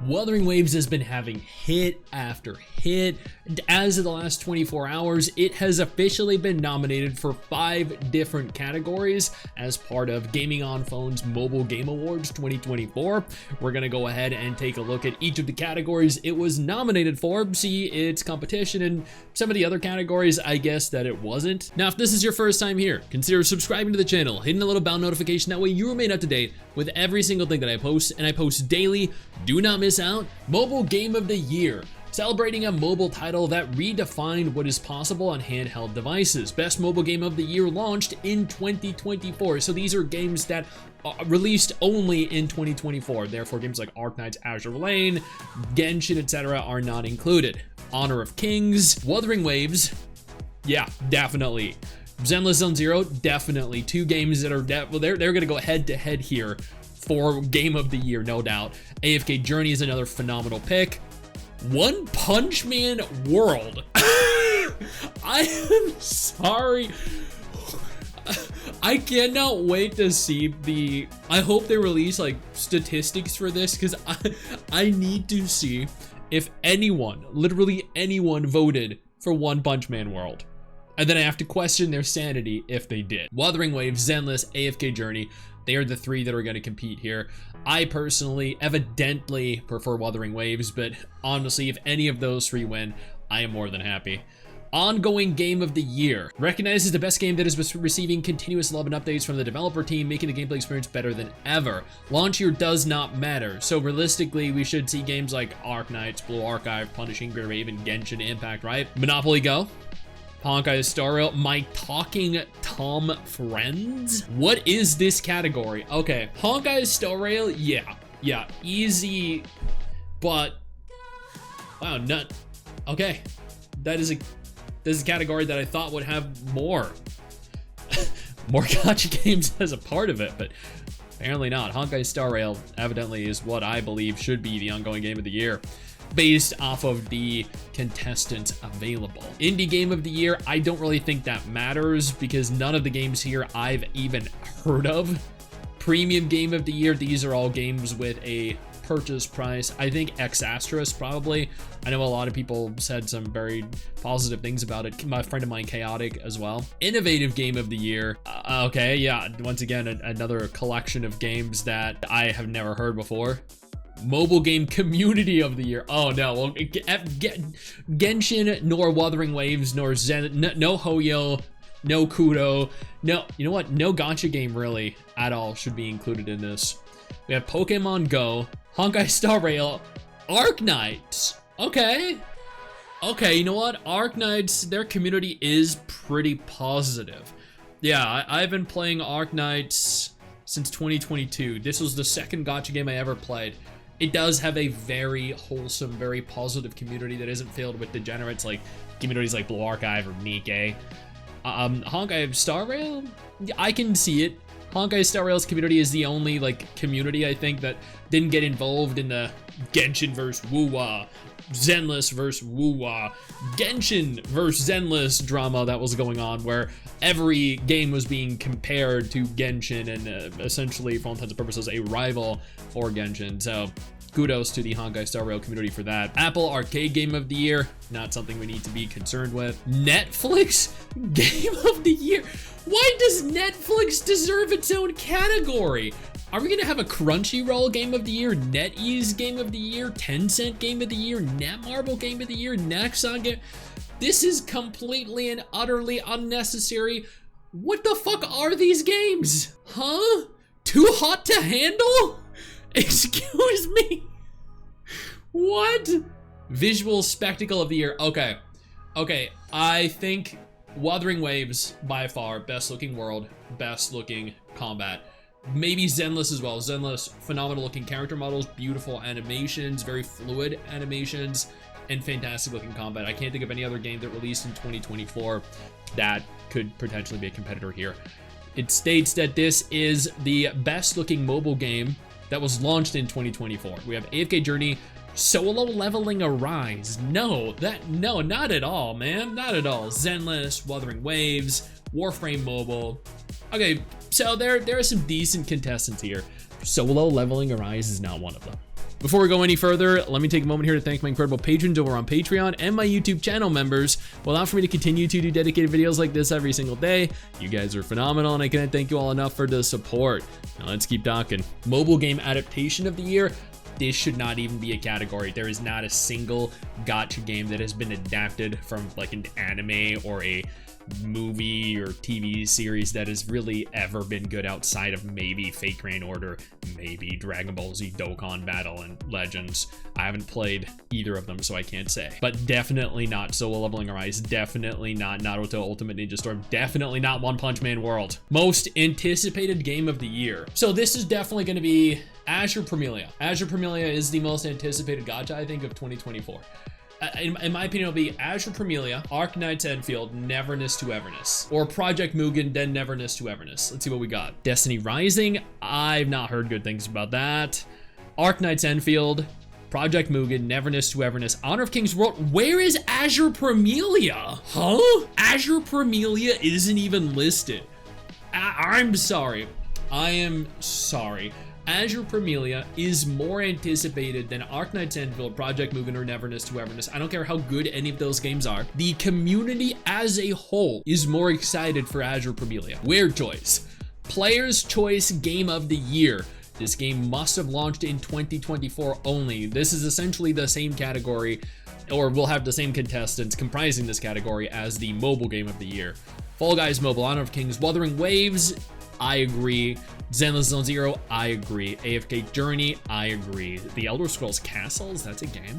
Wuthering Waves has been having hit after hit. As of the last 24 hours, it has officially been nominated for 5 different categories as part of Gaming on Phone's Mobile Game Awards 2024. We're gonna go ahead and take a look at each of the categories it was nominated for, see its competition, and some of the other categories, I guess, that it wasn't. Now, if this is your first time here, consider subscribing to the channel, hitting the little bell notification, that way you remain up to date with every single thing that I post, and I post daily. Do not miss out. Mobile Game of the Year, celebrating a mobile title that redefined what is possible on handheld devices. Best Mobile Game of the Year launched in 2024. So these are games that are released only in 2024. Therefore, games like Arknight's Azure Lane, Genshin, etc. are not included. Honor of Kings, Wuthering Waves, yeah, definitely. Zenless Zone Zero, definitely. 2 games that are, they're gonna go head to head here for Game of the Year, no doubt. AFK Journey is another phenomenal pick. One Punch Man World. I am sorry. I cannot wait to see I hope they release like statistics for this, because I need to see if anyone, literally anyone, voted for One Punch Man World. And then I have to question their sanity if they did. Wuthering Waves, Zenless, AFK Journey, they are the 3 that are going to compete here. I personally evidently prefer Wuthering Waves, but honestly, if any of those 3 win, I am more than happy. Ongoing Game of the Year, recognizes the best game that is receiving continuous love and updates from the developer team, making the gameplay experience better than ever. Launch year does not matter, so realistically, we should see games like Arknights, Blue Archive, Punishing Raven, Genshin Impact, right? Monopoly Go, Honkai Star Rail, my talking Tom friends. What is this category? Okay, Honkai Star Rail, yeah, easy, but wow, nut. Okay, that is a category that I thought would have more gacha games as a part of it, but apparently not. Honkai Star Rail evidently is what I believe should be the ongoing game of the year, based off of the contestants available. Indie Game of the Year, I don't really think that matters because none of the games here I've even heard of. Premium Game of the Year, these are all games with a purchase price. I think X Asterisk probably. I know a lot of people said some very positive things about it. My friend of mine, Chaotic, as well. Innovative Game of the Year. Okay, yeah, once again, another collection of games that I have never heard before. Mobile Game Community of the Year. Oh no, well, Genshin, nor Wuthering Waves, nor no Hoyo, no Kuro, no, you know what? No Gacha game really at all should be included in this. We have Pokemon Go, Honkai Star Rail, Arknights. Okay, you know what? Arknights, their community is pretty positive. Yeah, I've been playing Arknights since 2022. This was the 2nd Gacha game I ever played. It does have a very wholesome, very positive community that isn't filled with degenerates like communities like Blue Archive or Nikkei. Honkai Star Rail, I can see it. Honkai Star Rail's community is the only like community I think that didn't get involved in the Genshin vs. Wuwa, Zenless vs. Wuwa, Genshin vs. Zenless drama that was going on, where every game was being compared to Genshin and essentially, for all intents and purposes, a rival for Genshin. So kudos to the Honkai Star Rail community for that. Apple Arcade Game of the Year, not something we need to be concerned with. Netflix Game of the Year. Why does Netflix deserve its own category? Are we gonna have a Crunchyroll Game of the Year, NetEase Game of the Year, Tencent Game of the Year, Netmarble Game of the Year, Nexon Game? This is completely and utterly unnecessary. What the fuck are these games? Huh? Too hot to handle? Excuse me? What? Visual Spectacle of the Year. Okay, I think Wuthering Waves, by far, best looking world, best looking combat. Maybe Zenless as well. Zenless, phenomenal looking character models, beautiful animations, very fluid animations, and fantastic looking combat. I can't think of any other game that released in 2024 that could potentially be a competitor here. It states that this is the best looking mobile game that was launched in 2024. We have AFK Journey, Solo Leveling Arise. No, not at all, man, not at all. Zenless, Wuthering Waves, Warframe Mobile. Okay, so there are some decent contestants here. Solo Leveling Arise is not one of them. Before we go any further, let me take a moment here to thank my incredible patrons over on Patreon and my YouTube channel members who allow for me to continue to do dedicated videos like this every single day. You guys are phenomenal, and I can't thank you all enough for the support. Now let's keep talking. Mobile game adaptation of the year. This should not even be a category. There is not a single gacha game that has been adapted from like an anime or a movie or TV series that has really ever been good outside of maybe Fate Grand Order, maybe Dragon Ball Z Dokkan Battle and Legends. I haven't played either of them, so I can't say. But definitely not Solo Leveling Arise, definitely not Naruto Ultimate Ninja Storm, definitely not One Punch Man World. Most anticipated game of the year. So this is definitely going to be Azure Premilia. Azure Premilia is the most anticipated gacha, I think, of 2024. In my opinion, it'll be Azure Premilia, Arknights Enfield, Neverness to Everness, or Project Mugen, then Neverness to Everness. Let's see what we got. Destiny Rising, I've not heard good things about that. Arknights Enfield, Project Mugen, Neverness to Everness, Honor of Kings World. Where is Azure Premilia? Huh? Azure Premilia isn't even listed. I'm sorry. I am sorry. Azure Premilia is more anticipated than Arknights Enfield, Project Mugen, or Neverness to Everness. I don't care how good any of those games are. The community as a whole is more excited for Azure Premilia. Weird choice. Player's Choice Game of the Year. This game must have launched in 2024 only. This is essentially the same category, or will have the same contestants comprising this category as the mobile game of the year. Fall Guys Mobile, Honor of Kings, Wuthering Waves, I agree. Zenless Zone Zero, I agree. AFK Journey, I agree. The Elder Scrolls Castles, that's a game.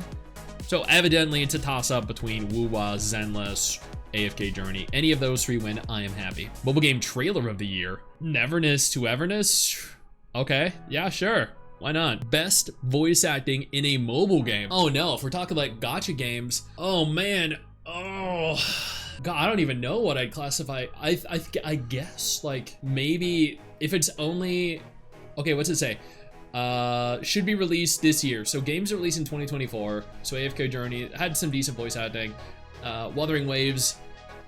So evidently it's a toss-up between Wuwa, Zenless, AFK Journey. Any of those three win, I am happy. Mobile Game Trailer of the Year. Neverness to Everness? Okay, yeah, sure. Why not? Best voice acting in a mobile game. Oh no, if we're talking like gacha games, oh man, oh. God, I don't even know what I'd classify. I guess like maybe if it's only, okay, what's it say? Should be released this year. So games are released in 2024. So AFK Journey had some decent voice acting. Wuthering Waves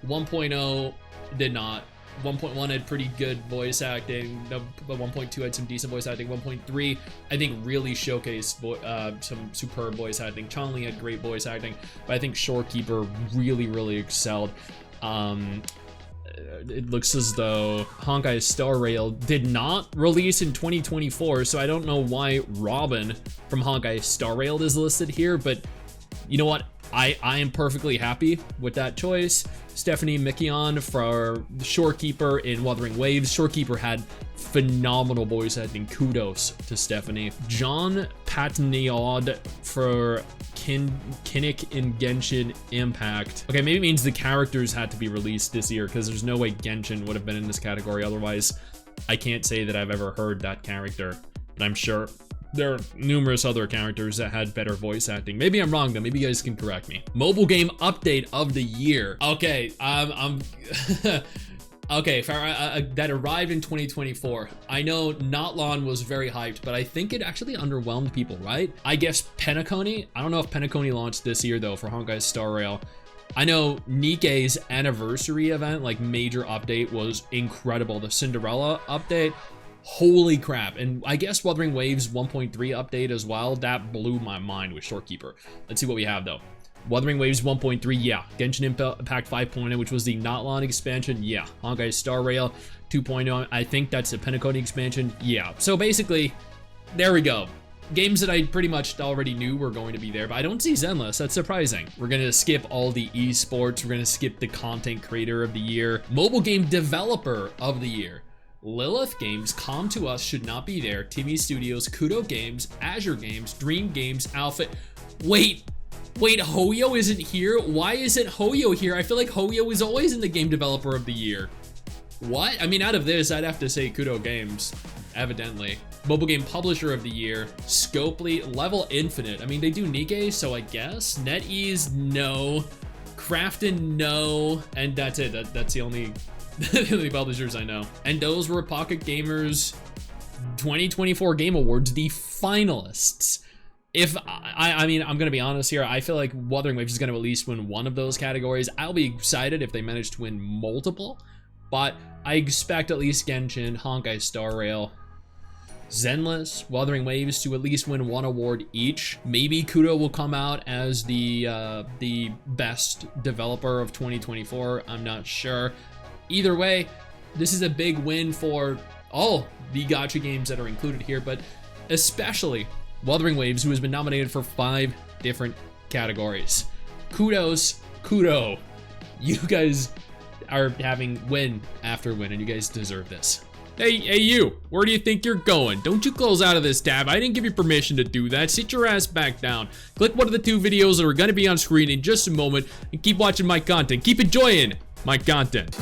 1.0 did not. 1.1 had pretty good voice acting, but 1.2 had some decent voice acting. 1.3, I think, really showcased some superb voice acting. Chun-Li had great voice acting, but I think Shorekeeper really excelled. It looks as though Honkai Star Rail did not release in 2024, so I don't know why Robin from Honkai Star Rail is listed here, but you know what? I am perfectly happy with that choice. Stephanie Mikion for Shorekeeper in Wuthering Waves. Shorekeeper had phenomenal voice acting. Kudos to Stephanie. John Patniod for Kinnick in Genshin Impact. Okay, maybe it means the characters had to be released this year because there's no way Genshin would have been in this category. Otherwise, I can't say that I've ever heard that character, but I'm sure there are numerous other characters that had better voice acting. Maybe I'm wrong though, maybe you guys can correct me. Mobile game update of the year. Okay, okay, that arrived in 2024. I know Notlon was very hyped, but I think it actually underwhelmed people, right? I guess Penacony. I don't know if Penacony launched this year though for Honkai Star Rail. I know Nikkei's anniversary event, like major update, was incredible. The Cinderella update, holy crap. And I guess Wuthering Waves 1.3 update as well, that blew my mind with Shorekeeper. Let's see what we have though. Wuthering Waves 1.3, yeah. Genshin Impact 5.0, which was the Notlon expansion, yeah. Honkai Star Rail 2.0, I think that's the Penacony expansion, yeah. So basically, there we go. Games that I pretty much already knew were going to be there, but I don't see Zenless. That's surprising. We're gonna skip all the esports. We're gonna skip the content creator of the year. Mobile game developer of the year. Lilith Games, Come to Us should not be there. Timmy Studios, Kuro Games, Azure Games, Dream Games, Alpha. Wait, Hoyo isn't here? Why isn't Hoyo here? I feel like Hoyo is always in the game developer of the year. What? I mean, out of this, I'd have to say Kuro Games, evidently. Mobile game publisher of the year, Scopely, Level Infinite. I mean, they do Nikkei, so I guess. NetEase, no. Crafton, no. And that's it. That's the only the only publishers I know. And those were Pocket Gamers 2024 Game Awards, the finalists. If I mean, I'm gonna be honest here, I feel like Wuthering Waves is gonna at least win one of those categories. I'll be excited if they manage to win multiple, but I expect at least Genshin, Honkai Star Rail, Zenless, Wuthering Waves to at least win one award each. Maybe Kuro will come out as the best developer of 2024. I'm not sure. Either way, this is a big win for all the gacha games that are included here, but especially Wuthering Waves, who has been nominated for 5 different categories. Kudos, Kuro. You guys are having win after win, and you guys deserve this. Hey you, where do you think you're going? Don't you close out of this tab. I didn't give you permission to do that. Sit your ass back down. Click one of the 2 videos that are gonna be on screen in just a moment, and keep watching my content. Keep enjoying my content.